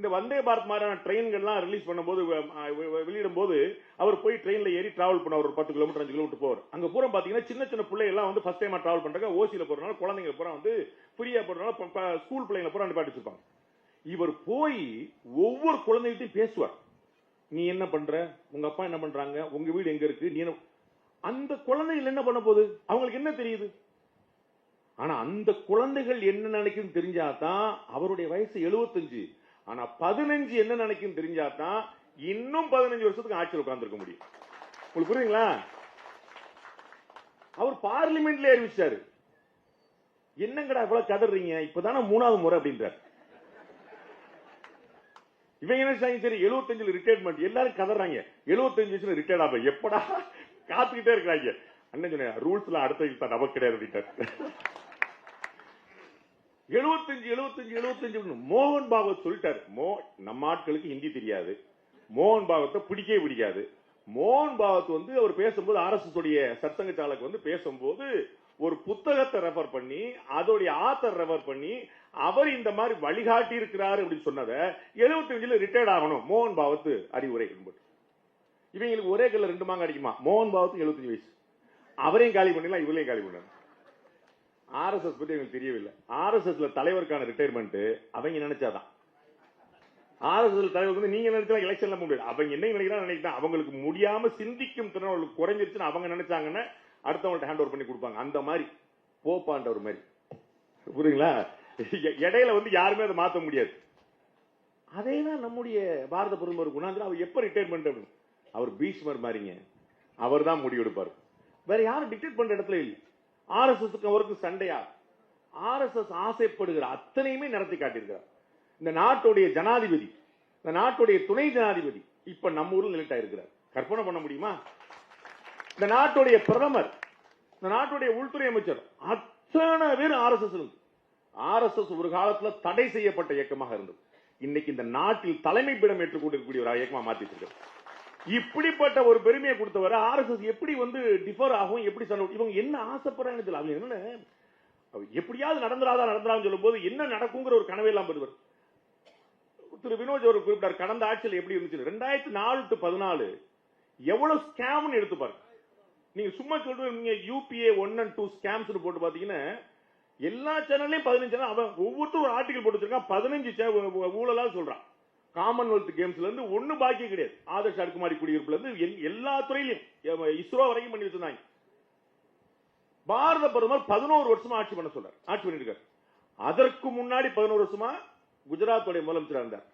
இந்த வந்தே பாரத் மாதிரியான ட்ரெயின்கள்லாம் ரிலீஸ் பண்ணும்போது வெளியிடும் போது அவர் போய் ட்ரெயின்ல ஏறி டிராவல் பண்ண ஒரு 10 கிலோமீட்டர் 5 கிலோமீட்டர் போவார். அங்க பூரா பாத்தீங்கன்னா சின்ன சின்ன பிள்ளைங்க எல்லாம் வந்து ஃபர்ஸ்ட் டைமா டிராவல் பண்றாங்க. ஓசியில போறதுனால குழந்தைங்க பூரா வந்து ஃப்ரீயா போறதுனால ஸ்கூல் பிள்ளைங்களை பூரா நிப்பாட்டி வச்சிருப்பாங்க. இவர் போய் ஒவ்வொரு குழந்தைகிட்டையும் பேசுவார். நீ என்ன பண்ற, உங்க அப்பா என்ன பண்றாங்க, உங்க வீடு எங்க இருக்கு, நீ அந்த குழந்தைகள் என்ன பண்ண போகுது, அவங்களுக்கு என்ன தெரியுது? ஆனா அந்த குழந்தைகள் என்ன நினைக்கும் தெரிஞ்சாதான் அவருடைய வயசு 75. ஆனா 15 என்ன நினைக்கும் தெரிஞ்சாதான் இன்னும் 15 வருஷத்துக்கு ஆட்சியில் உட்கார்ந்துருக்க முடியும். உங்களுக்கு புரியுங்களா? அவர் பார்லிமெண்ட்ல அறிவிச்சாரு. என்னங்கடா இவ்வளவு கதறீங்க, இப்பதானே 3வது முறை அப்படின்றார். இவங்க என்ன சரி 75 ரிட்டையர்மெண்ட் எல்லாரும் கதறாங்க. 75 வயசுல ரிட்டையர்ட் ஆக எப்படா காத்துக்கிட்டே இருக்கிறாங்க. அண்ணன் சொன்ன ரூல்ஸ்ல அடுத்த நமக்கு கிடையாது அப்படின்ட்டார். 75 மோகன் பாகவத் சொல்லிட்டாரு. நம்ம ஆட்களுக்கு ஹிந்தி தெரியாது, மோகன் பாகவத்தை பிடிக்கவே பிடிக்காது. மோகன் பாகவத் வந்து அவர் பேசும்போது RSS உடைய சத்சங்க சாலக்கு வந்து பேசும்போது ஒரு புத்தகத்தை ரெஃபர் பண்ணி அதோடைய ஆத்தர் ரெஃபர் பண்ணி அவர் இந்த மாதிரி வழிகாட்டி இருக்கிறாரு அப்படின்னு சொன்னதை 75ல ரிட்டையர்ட் ஆகணும் மோகன் பாகவத் அறிவுரை. இவங்களுக்கு ஒரே கல்ல 2 மாங்க அடிக்குமா? மோகன் பாகவத் 75 வயசு, அவரையும் காலி பண்ணிடலாம், இவளையும் காலி பண்ணலாம். RSS பத்தி எங்களுக்கு தெரியவில்லை. RSSல தலைவருக்கான ரிட்டையர்மெண்ட் அவங்க நினைச்சாதான். RSS தலைவர் வந்து நீங்க நினைச்சா எலெக்ஷன்ல முடியாது. அவங்க என்ன நினைக்கிறாங்க, அவங்களுக்கு முடியாம சிந்திக்கும் திறன் அவங்களுக்கு குறைஞ்சிருச்சுன்னு அவங்க நினைச்சாங்கன்னா அடுத்தவங்கள்ட்ட ஹேண்ட் ஓவர் பண்ணி கொடுப்பாங்க. அந்த மாதிரி போப்பான்ற மாதிரி புரியுங்களா? இடையில வந்து யாருமே அதை மாற்ற முடியாது. அதேதான் நம்முடைய பாரத பிரதமர் குணாந்திர. அவர் எப்ப ரிட்டையர்மெண்ட் அப்படின்னு அவர் பீஷ்மர் மாதிரிங்க, அவர் தான் முடிவெடுப்பார். வேற யாரும் டிக்டேட் பண்ற இடத்துல இல்லை. RSS அவருக்கு சண்டையா? RSS ஆசைப்படுகிற அத்தனையுமே நடத்தி காட்டியிருக்கிறார். இந்த நாட்டுடைய ஜனாதிபதி, இந்த நாட்டுடைய துணை ஜனாதிபதி இப்ப நம்ம ஊரில் நிலைட்டா இருக்கிறார். கற்பனை பண்ண முடியுமா? இந்த நாட்டுடைய பிரதமர், இந்த நாட்டுடைய உள்துறை அமைச்சர், அத்தனை பேர் RSS ஒரு காலத்தில் தடை செய்யப்பட்ட இயக்கமாக இருந்தது. இன்னைக்கு இந்த நாட்டில் தலைமை பீடம் ஏற்றுக்கொண்டிருக்கக்கூடிய ஒரு இயக்கமாக மாற்றிட்டு இப்படிப்பட்ட ஒரு பெருமையை கொடுத்தவரை RSS எப்படி வந்து டிஃபர் ஆகும், எப்படி இவங்க என்ன ஆசைப்படுறாங்க தெரியல. அவங்க என்ன எப்படியாவது நடந்துராதான் சொல்லும் போது என்ன நடக்குங்கிற ஒரு கனவே எல்லாம் பெறுவர். திரு வினோஜ் அவர் குறிப்பிட்டார் கடந்த ஆட்சியில் எப்படி இருந்துச்சு. 2004 to 14 எவ்வளவு ஸ்கேம் எடுத்து பாருங்க. நீங்க சும்மா சொல்றீங்க UPA 1 and 2 ஸ்கேம்ஸ் போட்டு பாத்தீங்கன்னா எல்லா சேனல்லையும் 15 சேனல் அவன் ஒவ்வொருத்தரும் ஒரு ஆர்டிகல் போட்டு வச்சிருக்கான். 15 ஊழலா சொல்றான். காமன்வெல்த் கேம்ஸ்ல இருந்து ஒண்ணு பாக்கி கிடையாது. ஆதர்ஷ் அடுக்குமாடி குடியிருப்புல இருந்து எல்லா துறையிலும் இஸ்ரோ வரைக்கும் பண்ணி வச்சிருந்தாங்க. பாரத பிரதமர் 11 வருஷமா ஆட்சி பண்ணிருக்காரு. அதற்கு முன்னாடி 11 வருஷமா குஜராத் முதலமைச்சராக இருந்தார்.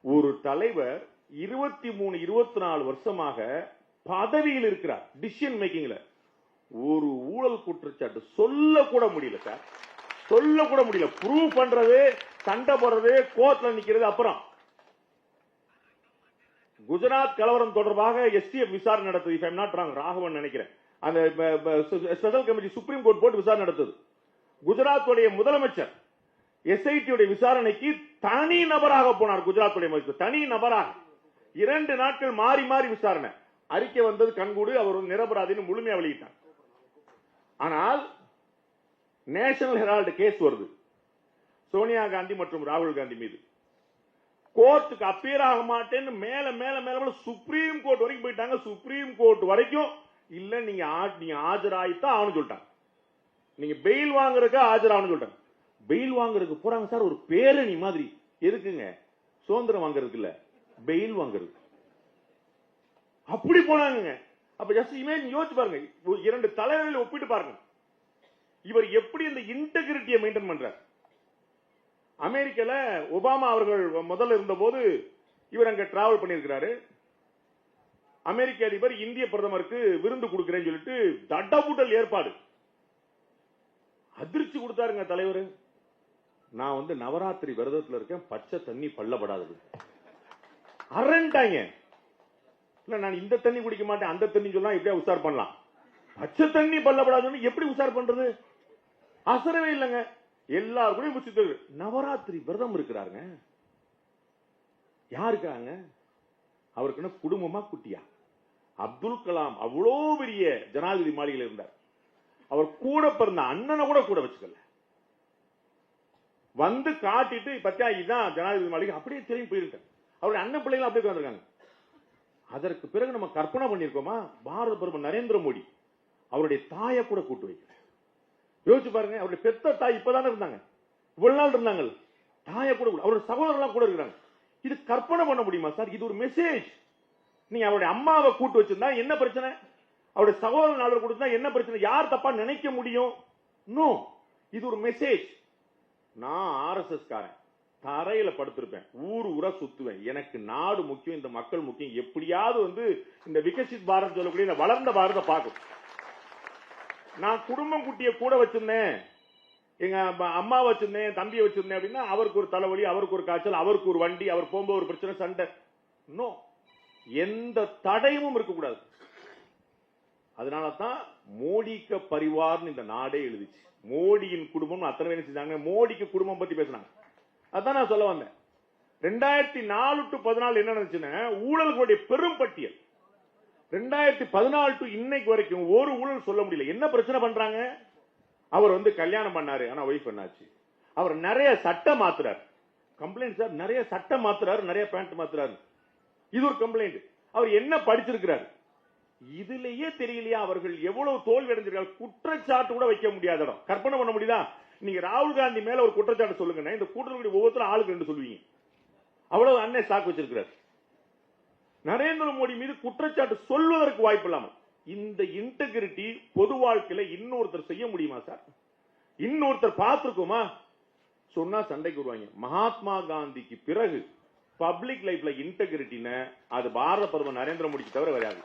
ஒரு தலைவர் 23 24 வருஷமாக பதவியில் இருக்கிறார். டிசிஷன் மேக்கிங்ல ஒரு ஊழல் குற்றச்சாட்டு சொல்ல கூட முடியல சார், சொல்ல கூட முடியல. ப்ரூவ் பண்றது, சண்டை போடுறது, கோர்ட்ல நிக்கிறது. அப்புறம் குஜராத் கலவரம் தொடர்பாக STF விசாரணை நடத்தது. If I am not wrong, Raghavan நினைக்கிறேன். அந்த ஸ்பெஷல் கமிட்டி சுப்ரீம் கோர்ட் போட்டு விசாரணை நடத்தது. குஜராத்துடைய முதலமைச்சர் SIT விசாரணைக்கு தனி நபராக போனார். குஜராத்துடைய முதலமைச்சர் தனி நபராக 2 நாட்கள் மாறி மாறி விசாரணை. அறிக்கை வந்தது கண்கூடு, அவர் நிரபராதின்னு முழுமையா வெளியிட்டார். ஆனால் நேஷனல் ஹெரால்டு கேஸ் வருது சோனியா காந்தி மற்றும் ராகுல் காந்தி மீது. கோர்ட்டுக்கு அப்பியர் ஆக மாட்டேன்னு மேல மேல மேல சுப்ரீம் கோர்ட் வரைக்கும் போயிட்டாங்க. சுப்ரீம் கோர்ட் வரைக்கும் இல்ல, நீங்க ஆஜராயித்தான் ஆகணும் சொல்லிட்டாங்க. நீங்க பெயில் வாங்குறதுக்கு ஆஜராகணும் சொல்லிட்டாங்க. பெயில் வாங்குறதுக்கு போறாங்க சார், ஒரு பேரணி மாதிரி. எதுக்குங்க? சுதந்திரம் வாங்குறதுக்கு இல்ல, பெயில் வாங்குறது. அப்படி போனாங்க. அப்ப ஜஸ்ட் இமேஜ் யோசிச்சு பாருங்க, 2 தலைவர்களை ஒப்பிட்டு பாருங்க. இவர் எப்படி இந்த இன்டெகிரிட்டியை மெயின்டைன் பண்றார். அமெரிக்கால ஒபாமா அவர்கள் முதல்ல இருந்த போது இவர் அங்க டிராவல் பண்ணியிருக்கிறாரு. அமெரிக்க அதிபர் இந்திய பிரதமருக்கு விருந்து கொடுக்கிறேன்னு சொல்லிட்டு தட்டபுட்டல் ஏற்பாடு. அதிர்ச்சி கொடுத்தாருங்க தலைவர். நான் வந்து நவராத்திரி விரதத்தில் இருக்கேன், பச்சை தண்ணி பள்ளப்படாது. அரண்டாங்க. இல்ல நான் இந்த தண்ணி குடிக்க மாட்டேன், அந்த தண்ணி சொல்லலாம், எப்படியா உஷார் பண்ணலாம். பச்சை தண்ணி பள்ளப்படாதுன்னு எப்படி உஷார் பண்றது? அசரவே இல்லைங்க. எல்லாருக்கும் முடிச்சு நவராத்திரி விரதம் இருக்கிறாருங்க. யாருக்காங்க? அவருக்கு குடும்பமா குட்டியா? அப்துல் கலாம் அவ்வளோ பெரிய ஜனாதிபதி மாளிகையில் இருந்தார். அவர் கூட பிறந்த அண்ணனை கூட வச்சுக்கல. வந்து காட்டிட்டு பத்தியா இதுதான் ஜனாதிபதி மாளிகை அப்படியே திரும்பி போயிருக்கேன். அவருடைய அண்ணன் பிள்ளைகள் அப்படியே வந்திருக்காங்க. அதற்கு பிறகு நம்ம கற்பனை பண்ணிருக்கோமா? பாரத பிரதமர் நரேந்திர மோடி அவருடைய தாயை கூட கூட்டு வைக்கல. யோசிச்சு பாருங்க, அவருடைய பெத்த தாய் இப்பதானே இருந்தாங்க, இவ்வளவு நாள் இருந்தாங்க, தாயை கூட அவருடைய சகோதரர்லாம் கூட இருக்கிறாங்க. இது கற்பனை பண்ண முடியுமா சார்? இது ஒரு மெசேஜ். நீங்க அவருடைய அம்மாவை கூட்டு வச்சிருந்தா என்ன பிரச்சனை? அவருடைய சகோதரன் நாளை கொடுத்தா என்ன பிரச்சனை? யார் தப்பா நினைக்க முடியும்? நோ, இது ஒரு மெசேஜ். நான் ஆர்எஸ்எஸ் காரன், தரையில படுத்திருப்பேன், ஊர் ஊரா சுத்துவேன். எனக்கு நாடு முக்கியம், இந்த மக்கள் முக்கியம். எப்படியாவது வந்து இந்த விகசித் பாரத் சொல்லக்கூடிய இந்த வளர்ந்த பாரத பார்க்கும். நான் குடும்பம் குட்டியை கூட வச்சிருந்தேன், எங்க அம்மா வச்சிருந்தேன், தம்பியை வச்சிருந்தேன் அப்படின்னா அவருக்கு ஒரு தலைவலி, அவருக்கு ஒரு காய்ச்சல், அவருக்கு ஒரு வண்டி, அவர் போகும்போது ஒரு பிரச்சனை, சண்டை. நோ, எந்த தடையும் இருக்கக்கூடாது. அதனால தான் மோடிக்கு பரிவார்னு இந்த நாடே எழுதிச்சு. மோடியின் குடும்பம் அத்தனை பேர் செஞ்சாங்க. மோடிக்கு குடும்பம் பத்தி பேசினாங்க. அதான் நான் சொல்ல வந்தேன். 2004 to 14 என்ன நடந்துச்சுன்னா, ஊழல்களுடைய பெரும் பட்டியல். 2014 to இன்னைக்கு வரைக்கும் ஒரு ஊழல் சொல்ல முடியல. என்ன பிரச்சனை பண்றாங்க? அவர் வந்து கல்யாணம் பண்ணாரு, ஆனா ஒய்ஃப் என்னாச்சு? அவர் நிறைய சட்டம் மாத்துறாரு, கம்ப்ளைண்ட் சார். நிறைய சட்டம் மாத்துறாரு, நிறைய பேண்ட் மாத்துறாரு, இது ஒரு கம்ப்ளைண்ட். அவர் என்ன படிச்சிருக்கிறார்? இதுலயே தெரியலையா அவர்கள் எவ்வளவு தோல்வி அடைஞ்சிருக்காங்க? குற்றச்சாட்டு கூட வைக்க முடியாத இடம். கற்பனை பண்ண முடியுதா? நீங்க ராகுல் காந்தி மேல ஒரு குற்றச்சாட்டு சொல்லுங்க, இந்த கூட்டத்தில் ஒவ்வொருத்தரும் ஆளுக்கு 2 சொல்லுவீங்க. அவ்வளவு அண்ணே ஸ்டாக் வச்சிருக்கிறார். நரேந்திர மோடி மீது குற்றச்சாட்டு சொல்வதற்கு வாய்ப்பு இல்லாமல் இந்த இன்டெகிரிட்டி பொது வாழ்க்கையில இன்னொருத்தர் செய்ய முடியுமா சார்? இன்னொருத்தர் பார்த்திருக்கோமா? சொன்னா சண்டைக்கு வருவாங்க. மகாத்மா காந்திக்கு பிறகு பப்ளிக் லைஃப்ல இன்டெகிரிட்டின்னு அது பாரத பிரதமர் நரேந்திர மோடிக்கு தவிர வராது.